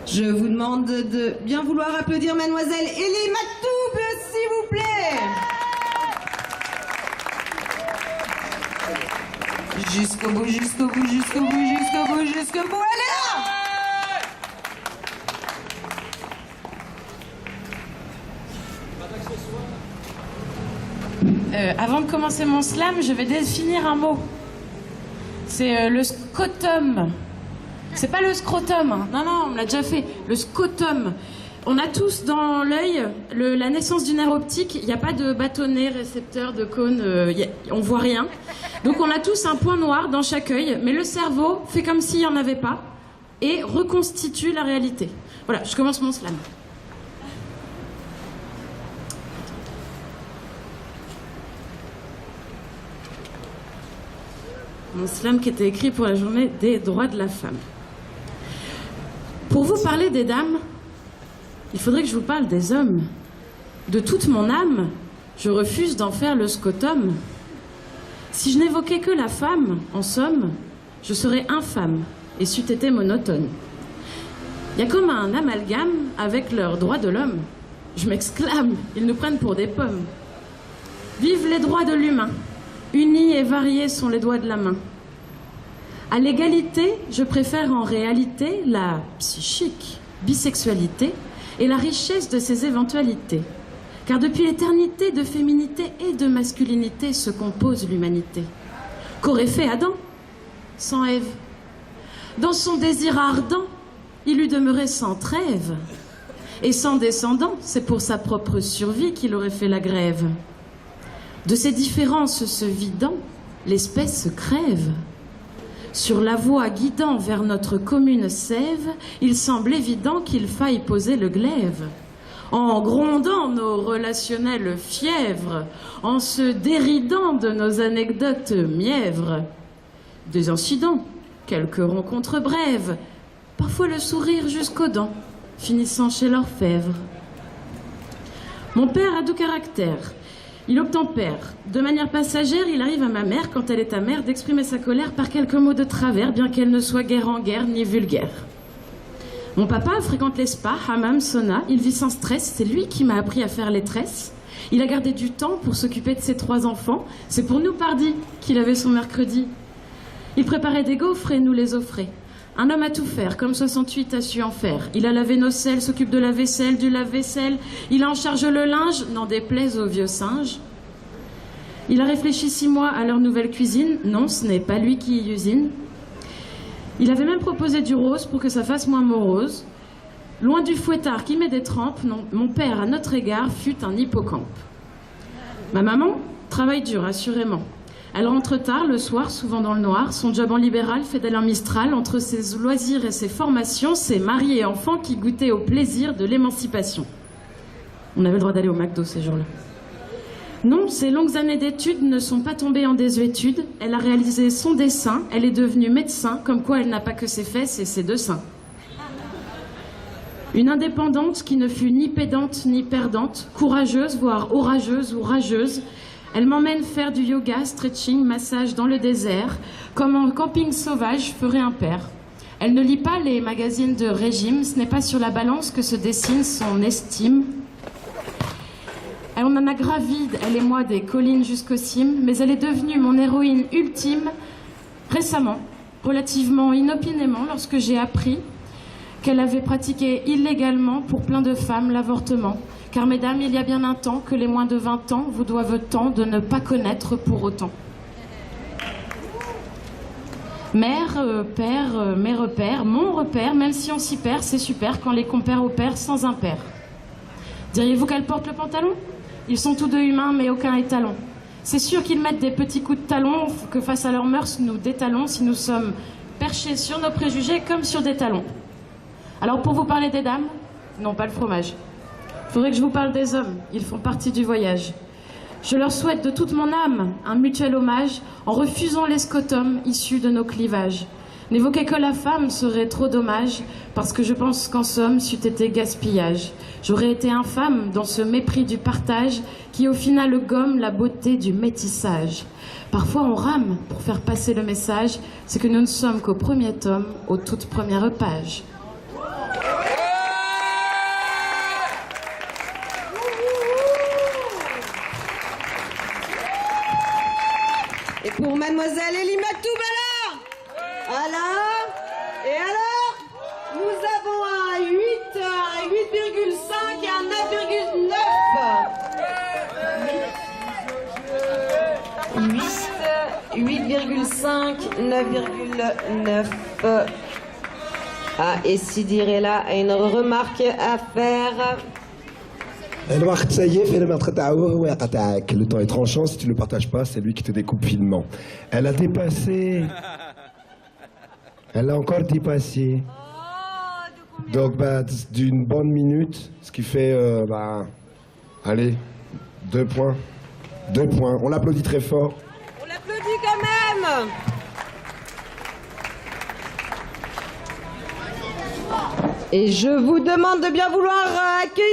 Je vous demande de bien vouloir applaudir mademoiselle Elie Maktoub, s'il vous plaît. Jusqu'au bout, jusqu'au bout, jusqu'au bout, jusqu'au bout, jusqu'au bout, elle est là. Avant de commencer mon slam, je vais définir un mot. C'est le scotum. C'est pas le scrotum, hein. Non, non, on l'a déjà fait. Le scotum. On a tous dans l'œil la naissance du nerf optique. Il n'y a pas de bâtonnet, récepteur, de cône. On voit rien. Donc on a tous un point noir dans chaque œil. Mais le cerveau fait comme s'il n'y en avait pas et reconstitue la réalité. Voilà, je commence mon slam. Mon slam qui était écrit pour la journée des droits de la femme. Pour vous parler des dames, il faudrait que je vous parle des hommes. De toute mon âme, je refuse d'en faire le scotum. Si je n'évoquais que la femme, en somme, je serais infâme et c'eût été monotone. Il y a comme un amalgame avec leurs droits de l'homme. Je m'exclame, ils nous prennent pour des pommes. Vive les droits de l'humain, unis et variés sont les doigts de la main. À l'égalité, je préfère en réalité la psychique bisexualité et la richesse de ses éventualités. Car depuis l'éternité, de féminité et de masculinité se compose l'humanité. Qu'aurait fait Adam sans Ève? Dans son désir ardent, il eût demeuré sans trêve. Et sans descendants, c'est pour sa propre survie qu'il aurait fait la grève. De ces différences se vidant, l'espèce se crève. Sur la voie guidant vers notre commune sève, il semble évident qu'il faille poser le glaive. En grondant nos relationnelles fièvres, en se déridant de nos anecdotes mièvres. Des incidents, quelques rencontres brèves, parfois le sourire jusqu'aux dents, finissant chez l'orfèvre. Mon père a doux caractère. Il obtempère. De manière passagère, il arrive à ma mère, quand elle est amère, d'exprimer sa colère par quelques mots de travers, bien qu'elle ne soit guère en guerre ni vulgaire. Mon papa fréquente les spas, hammam, sauna. Il vit sans stress. C'est lui qui m'a appris à faire les tresses. Il a gardé du temps pour s'occuper de ses 3 enfants. C'est pour nous, pardi, qu'il avait son mercredi. Il préparait des gaufres et nous les offrait. Un homme à tout faire, comme 68 a su en faire. Il a lavé nos selles, s'occupe de la vaisselle, du lave-vaisselle. Il en charge le linge, n'en déplaise aux vieux singes. Il a réfléchi 6 mois à leur nouvelle cuisine. Non, ce n'est pas lui qui y usine. Il avait même proposé du rose pour que ça fasse moins morose. Loin du fouettard qui met des trempes, non, mon père, à notre égard, fut un hippocampe. Ma maman travaille dur, assurément. Elle rentre tard le soir, souvent dans le noir. Son job en libéral fait d'elle un Mistral. Entre ses loisirs et ses formations, c'est mari et enfant qui goûtaient au plaisir de l'émancipation. On avait le droit d'aller au McDo ces jours-là. Non, ses longues années d'études ne sont pas tombées en désuétude. Elle a réalisé son dessein. Elle est devenue médecin, comme quoi elle n'a pas que ses fesses et ses 2 seins. Une indépendante qui ne fut ni pédante ni perdante, courageuse, voire orageuse ou rageuse. Elle m'emmène faire du yoga, stretching, massage dans le désert, comme en camping sauvage ferait un père. Elle ne lit pas les magazines de régime, ce n'est pas sur la balance que se dessine son estime. On en a gravi, elle et moi, des collines jusqu'aux cimes, mais elle est devenue mon héroïne ultime récemment, relativement inopinément, lorsque j'ai appris qu'elle avait pratiqué illégalement pour plein de femmes l'avortement. Car mesdames, il y a bien un temps que les moins de 20 ans vous doivent tant de ne pas connaître pour autant. Mère, père, mes repères, mon repère, même si on s'y perd, c'est super quand les compères opèrent sans impair. Diriez-vous qu'elle porte le pantalon? Ils sont tous 2 humains, mais aucun étalon. C'est sûr qu'ils mettent des petits coups de talon, que face à leurs mœurs, nous détalons si nous sommes perchés sur nos préjugés comme sur des talons. Alors pour vous parler des dames, non pas le fromage. Faudrait que je vous parle des hommes, ils font partie du voyage. Je leur souhaite de toute mon âme un mutuel hommage en refusant les scotums issus de nos clivages. N'évoquer que la femme serait trop dommage, parce que je pense qu'en somme, c'eût été gaspillage. J'aurais été infâme dans ce mépris du partage qui au final gomme la beauté du métissage. Parfois on rame pour faire passer le message, c'est que nous ne sommes qu'au premier tome, aux toutes premières pages. Et pour mademoiselle Elie Maktoub alors, et alors, nous avons un 8, un 8,5 et un 9,9. 8,5, 9,9. Ah, et Sidirella a une remarque à faire. الوقت سيء فيلم تقطعوه هو يقطعك. Le temps est tranchant, si tu le partages pas, c'est lui qui te découpe finement. Elle a dépassé. Elle a encore dépassé. Donc bah, d'une bonne minute, ce qui fait allez, 2 points. 2 points. On l'applaudit très fort. On l'applaudit quand même. Et je vous demande de bien vouloir accueillir